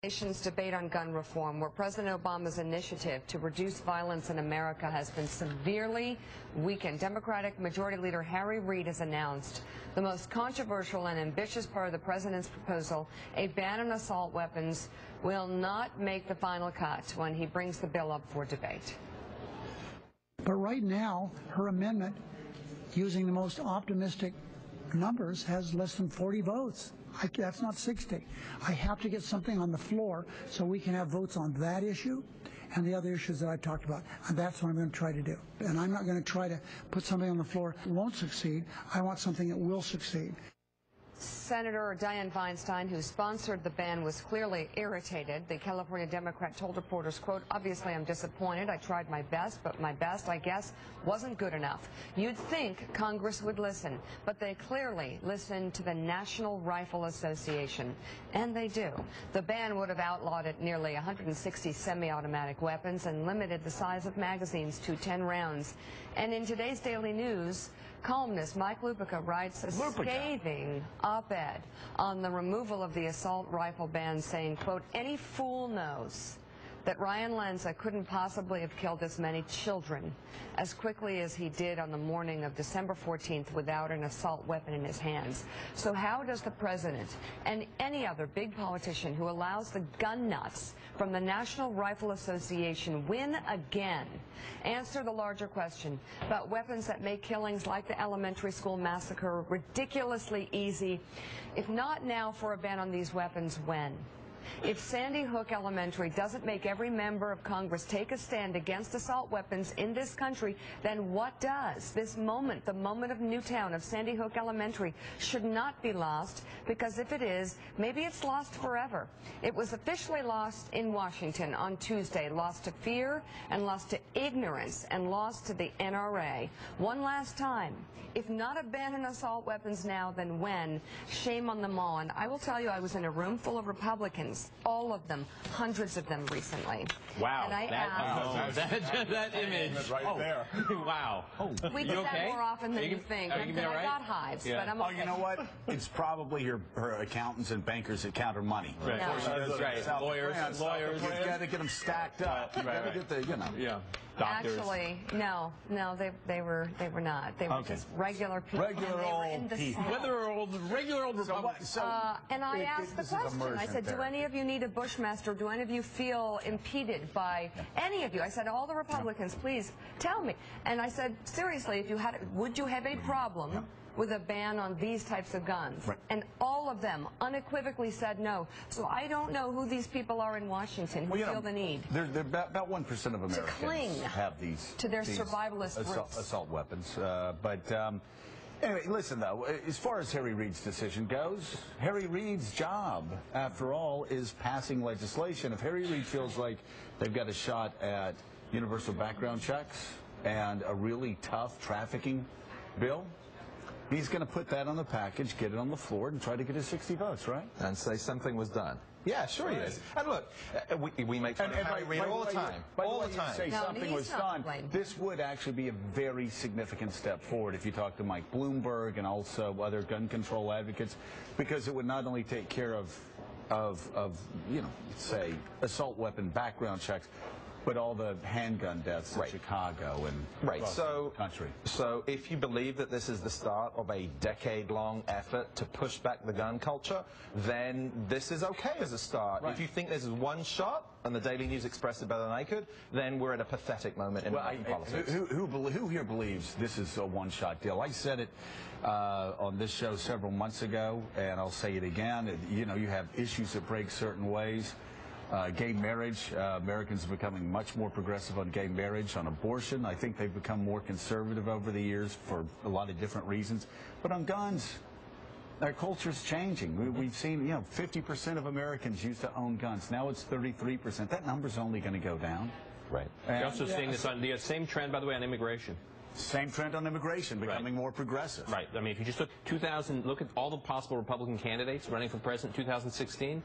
Nation's debate on gun reform, where President Obama's initiative to reduce violence in America has been severely weakened. Democratic Majority Leader Harry Reid has announced the most controversial and ambitious part of the president's proposal, a ban on assault weapons, will not make the final cut when he brings the bill up for debate. But right now, her amendment, using the most optimistic numbers, has less than 40 votes. That's not 60. I have to get something on the floor so we can have votes on that issue and the other issues that I talked about. And that's what I'm going to try to do. And I'm not going to try to put something on the floor that won't succeed. I want something that will succeed. Senator Dianne Feinstein, who sponsored the ban, was clearly irritated. The California Democrat told reporters, quote, "Obviously I'm disappointed. I tried my best, but my best, I guess, wasn't good enough." You'd think Congress would listen, but they clearly listened to the National Rifle Association, and they do. The ban would have outlawed at nearly 160 semi-automatic weapons and limited the size of magazines to 10 rounds. And in today's Daily News, columnist Mike Lupica writes a scathing op-ed on the removal of the assault rifle ban, saying, quote, "Any fool knows that Ryan Lenza couldn't possibly have killed as many children as quickly as he did on the morning of December 14th without an assault weapon in his hands." So how does the president and any other big politician who allows the gun nuts from the National Rifle Association win again? Answer the larger question about weapons that make killings like the elementary school massacre ridiculously easy. If not now for a ban on these weapons, when? If Sandy Hook Elementary doesn't make every member of Congress take a stand against assault weapons in this country, then what does? This moment, the moment of Newtown, of Sandy Hook Elementary, should not be lost, because if it is, maybe it's lost forever. It was officially lost in Washington on Tuesday, lost to fear and lost to ignorance and lost to the NRA. One last time, if not a ban on assault weapons now, then when? Shame on them all. And I will tell you, I was in a room full of Republicans, all of them, hundreds of them recently. Wow. And I asked, that image right there. Wow. We do that more often than you think. I got hives, but I'm okay. Oh, you know what? It's probably her accountants and bankers that count her money. Right. No. Right. Lawyers. You got to get them stacked up. You got to get the, you know. Yeah. Doctors. Actually, no, they were not. They were just regular people. Regular old people. Regular old Republicans. And I asked the question. I said, do any of you need a Bushmaster? Do any of you feel impeded by any of you? I said, all the Republicans, please tell me. And I said, seriously, if you had, would you have a problem with a ban on these types of guns? Right. And all of them unequivocally said no. So I don't know who these people are in Washington who feel the need. They're about 1% of Americans have these to their survivalist assault weapons. Anyway, listen, though, as far as Harry Reid's decision goes, Harry Reid's job, after all, is passing legislation. If Harry Reid feels like they've got a shot at universal background checks and a really tough trafficking bill, he's going to put that on the package, get it on the floor, and try to get his 60 votes, right? And say something was done. Yeah, sure he is. And look, we make fun of Harry Reid all the time. All the time. Say something was done. This would actually be a very significant step forward if you talk to Mike Bloomberg and also other gun control advocates, because it would not only take care of you know, say, assault weapon background checks, but all the handgun deaths in Chicago and across the country. So if you believe that this is the start of a decade-long effort to push back the gun culture, then this is okay as a start. If you think this is one shot, and the Daily News expressed it better than I could, then we're at a pathetic moment in American politics. Who here believes this is a one-shot deal? I said it on this show several months ago, and I'll say it again. You know, you have issues that break certain ways. Gay marriage, Americans are becoming much more progressive on gay marriage. On abortion, I think they've become more conservative over the years for a lot of different reasons. But on guns, our culture's changing. We've seen, you know, 50% of Americans used to own guns. Now it's 33%. That number's only going to go down. Right. You're also seeing this on the same trend, by the way, on immigration. Same trend on immigration, becoming more progressive. Right. I mean, if you just look at all the possible Republican candidates running for president in 2016,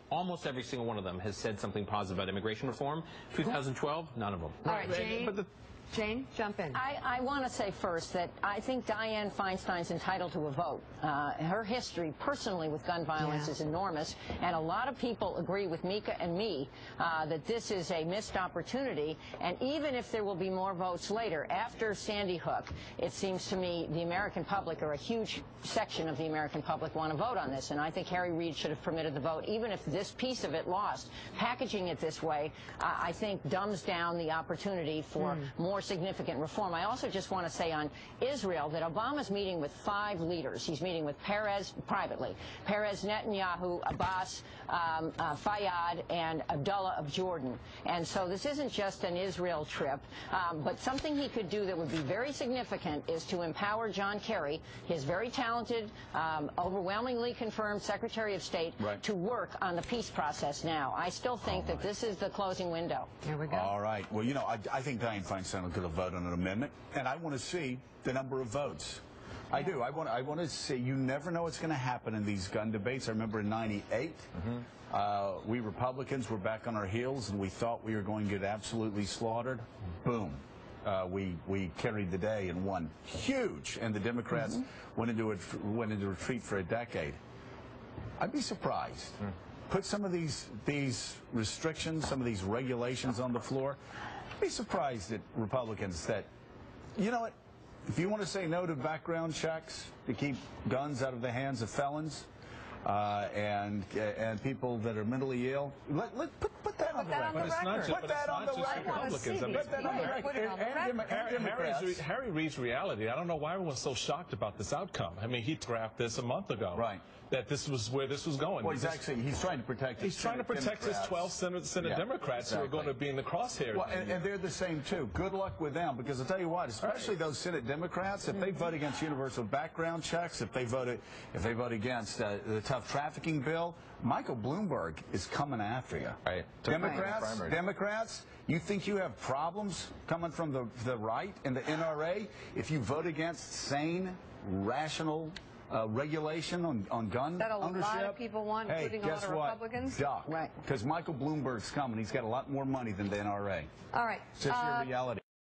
almost every single one of them has said something positive about immigration reform. 2012, none of them. All right, Jane. Jane, jump in. I want to say first that I think Dianne Feinstein's entitled to a vote. Her history personally with gun violence is enormous, and a lot of people agree with Mika and me that this is a missed opportunity, and even if there will be more votes later, after Sandy Hook, it seems to me the American public, or a huge section of the American public, want to vote on this, and I think Harry Reid should have permitted the vote, even if this piece of it lost. Packaging it this way, I think, dumbs down the opportunity for more significant reform. I also just want to say on Israel that Obama's meeting with 5 leaders. He's meeting with Perez privately, Perez, Netanyahu, Abbas, Fayyad, and Abdullah of Jordan. And so this isn't just an Israel trip, but something he could do that would be very significant is to empower John Kerry, his very talented, overwhelmingly confirmed Secretary of State, to work on the peace process now. I still think that this is the closing window. Here we go. All right. Well, you know, I think Dianne Feinstein will get a vote on an amendment, and I want to see the number of votes. I do. I want to see. You never know what's going to happen in these gun debates. I remember in '98, we Republicans were back on our heels, and we thought we were going to get absolutely slaughtered. Boom. We carried the day and won huge, and the Democrats went into retreat for a decade. I'd be surprised. Put some of these restrictions, some of these regulations on the floor. I'd be surprised at Republicans that, you know what, if you want to say no to background checks to keep guns out of the hands of felons and people that are mentally ill, put that on the record. But it's not just, Put that on the record. Put that on the record. Harry Reid's reality. I don't know why everyone's so shocked about this outcome. I mean, he graphed this a month ago. Right. That this was where this was going. Well, he's trying to protect his his 12 Senate Democrats who are going to be in the crosshairs. Well, and they're the same, too. Good luck with them, because I'll tell you what, especially those Senate Democrats, if they vote against universal background checks, if they vote against the tough trafficking bill, Michael Bloomberg is coming after you. Right. Democrats, you think you have problems coming from the right and the NRA if you vote against sane, rational regulation on gun that ownership? A lot of people want, including a lot of Republicans. Duck. Because Michael Bloomberg's coming. He's got a lot more money than the NRA. All right. It's just your reality.